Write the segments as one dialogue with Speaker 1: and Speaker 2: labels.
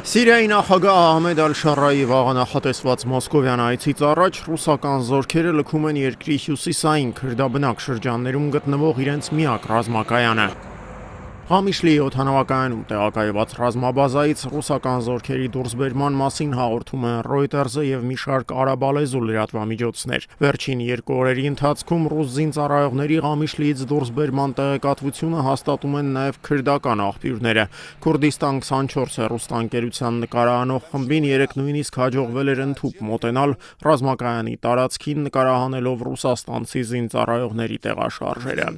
Speaker 1: Սիրիայի նախագահ Ահմեդ Ալ-Շարայի վաղը նախատեսված մոսկովյան այցից առաջ ռուսական զորքերը լքում են երկրի հյուսիսային քրդաբնակ շրջաններում գտնվող իրենց միակ ռազմակայանը։ Ղամիշլիի օդանավակայանում տեղակայված ռազմաբազայից ռուսական զորքերի դուրսբերման մասին հաղորդում են Reuters-ը և մի շարք արաբալեզու լրատվամիջոցներ։ Վերջին 2 օրերի ընթացքում ռուս զինծառայողների Ղամիշլիից դուրսբերման տեղեկատվությունը հաստատում են նաև քրդական աղբյուրները։ Քուրդիստան 24 հեռուստաընկերության նկարահանող խմբին երեկ նույնիսկ հաջողվել էր ընդհուպ մոտենալ ռազմակայանի տարածքին նկարահանելով ռուսաստանցի զինծառայողների տեղաշարժերը։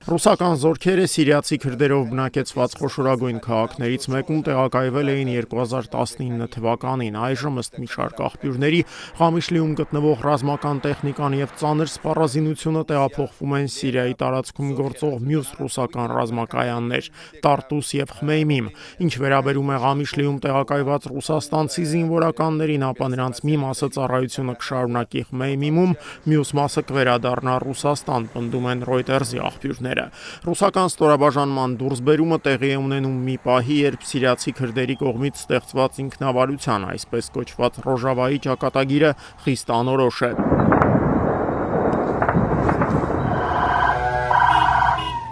Speaker 1: Ռուսական զորքերը սիրիացի քրդերով բնակեցված խոշորագույն քաղաքներից մեկում տեղակայվել էին 2019 թվականին։ Այժմ ըստ մի շարք աղբյուրների Ղամիշլիում գտնվող ռազմական տեխնիկան և ծանր սպառազինությունը տեղափոխվում են Սիրիայի տարածքում գործող մյուս ռուսական ռազմակայաններ՝ Տարտուս և Խմեյմիմ։ Ինչ վերաբերում է Ղամիշլիում տեղակայված ռուսաստանցի զինվորականներին, ապա նրանց մի մասը ծառայությունը կշարունակի Խմեյմիմում, մյուս մասը կվերադառնա Ռուսաստան, պնդում են Reuters-ի աղբյուրները։ Ռուսական ստորաբաժանման դուրսբերումը տեղի է ունենում մի պահի, երբ սիրիացի քրդերի կողմից ստեղծված ինքնավարության, այսպես կոչված Ռոժավայի ճակատագիրը խիստ անորոշ է։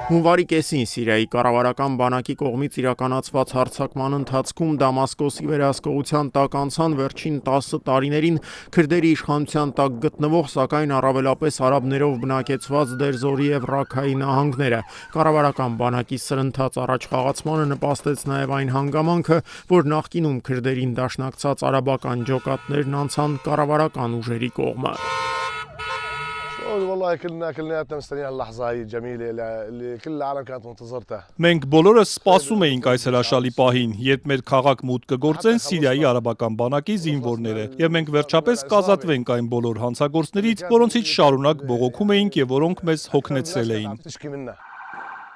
Speaker 1: Հունվարի կեսին Սիրիայի կառավարական բանակի կողմից իրականացված հարձակման ընթացքում Դամասկոսի վերահսկողության տակ անցան վերջին 10 տարիներին քրդերի իշխանության տակ գտնվող, սակայն առավելապես արաբներով բնակեցված Դերզորի և Ռաքայի նահանգները։ Կառավարական բանակի սրընթաց առաջխաղացմանը նպաստեց նաև այն հանգամանքը, որ նախկինում քրդերին դաշնակցած արաբական ջոկատներն անցան կառավարական ուժերի կողմը։
Speaker 2: Մենք բոլորս սպասում էինք այս հրաշալի պահին, երբ մեր քաղաք մուտք կգործեն Սիրիայի արաբական բանակի զինվորները, և մենք վերջապես կազատվենք այն բոլոր հանցագործներից, որոնցից շարունակ բողոքում էինք և որոնք մեզ հոգնեցրել էին։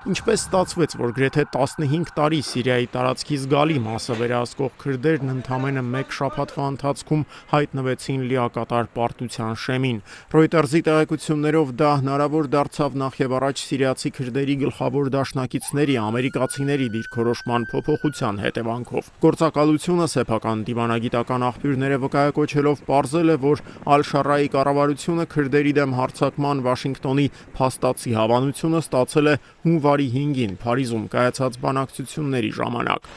Speaker 1: Ինչպես ստացվեց, որ գրեթե 15 տարի Սիրիայի տարածքի զգալի մասը վերահսկող քրդերն ընդամենը մեկ շաբաթվա ընթացքում հայտնվեցին լիակատար պարտության շեմին։ Reuters-ի տեղեկություններով դա հնարավոր դարձավ նախևառաջ սիրիացի քրդերի գլխավոր դաշնակիցների ամերիկացիների դիրքորոշման փոփոխության հետևանքով։ Գործակալությունը սեփական դիվանագիտական աղբյուրները վկայակոչելով պարզել է, որ Ալ-Շարայի կառավարությունը քրդերի դեմ հարձակման Վաշինգտոնի փաստացի հավանությունը ստացել է հունվարի 5-ին Փարիզում կայացած բանակցությունների ժամանակ։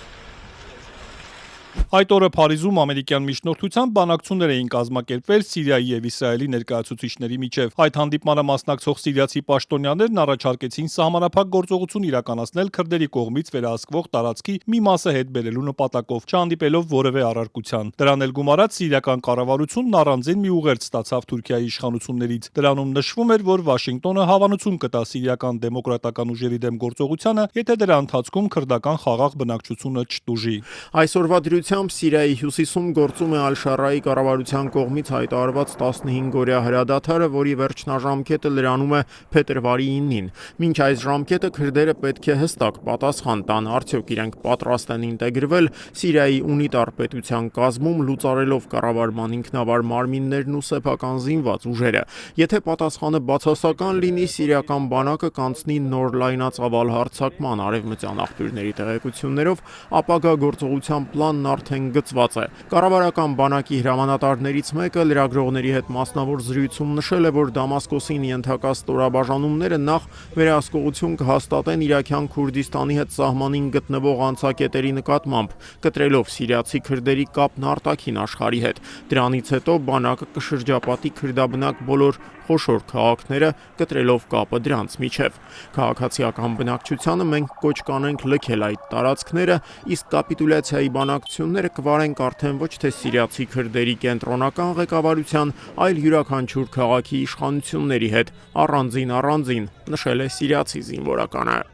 Speaker 2: Այդ օրը Փարիզում ամերիկյան միջնորդությամբ բանակցություններ էին կազմակերպվել Սիրիայի և Իսրայելի ներկայացուցիչների միջև։ Այդ հանդիպմանը մասնակցող սիրիացի պաշտոնյաներն առաջարկեցին սահմանափակ գործողություն իրականացնել քրդերի կողմից վերահսկվող տարածքի մի մասը հետ բերելու նպատակով, չհանդիպելով որևէ առարկության։ Դրան էլ գումարած սիրիական կառավարությունն առանձին մի ուղերձ ստացավ Թուրքիայի իշխանություններից։ Դրանում նշվում էր, որ Վաշինգտոնը հավանություն կտա սիրիական դեմոկրատական ուժերի դեմ գործողությանը, եթե դրա ընթացքում քրդական խաղաղ բնակչությունը չտուժի։
Speaker 1: Այսօրվա դրությամբ Սիրիայի հյուսիսում գործում է Ալ-Շարայի կառավարության կողմից հայտարարված 15-օրյա հրադադարը, որի վերջնաժամկետը լրանում է փետրվարի 9-ին։ Մինչ այս ժամկետը քրդերը պետք է հստակ պատասխան տան, արդյոք իրենք պատրաստ են ինտեգրվել Սիրիայի ունիտար պետության կազմում, լուծարելով կառավարման ինքնավար մարմիններն ու սեփական զինված ուժերը։ Եթե պատասխանը բացասական լինի, սիրիական բանակը կանցնի նոր լայնածավալ հարձակման։ Արևմտյան աղբյուրների տեղեկություններով ապագա գործողության պլանն արդեն գծված է։ Կառավարական բանակի հրամանատարներից մեկը լրագրողների հետ մասնավոր զրույցում նշել է, որ Դամասկոսին ենթակա ստորաբաժանումները նախ վերահսկողություն կհաստատեն Իրաքյան Քուրդիստանի հետ սահմանին գտնվող անցակետերի նկատմամբ, կտրելով սիրիացի քրդերի կապն արտաքին աշխարհի հետ։ Դրանից հետո բանակը կշրջապատի քրդաբնակ բոլոր խոշոր քաղաքները, կտրելով կապը դրանց միջև։ Քաղաքացիական բնակչությանը մենք կոչ կանենք լքել այդ տարածքները, իսկ կապիտուլյացիայի բանակցությունները կվարենք արդեն ոչ թե սիրիացի քրդերի կենտրոնական ղեկավարության, այլ յուրաքանչյուր քաղաքի իշխանությունների հետ, առանձին, նշել է սիրիացի զինվորականը։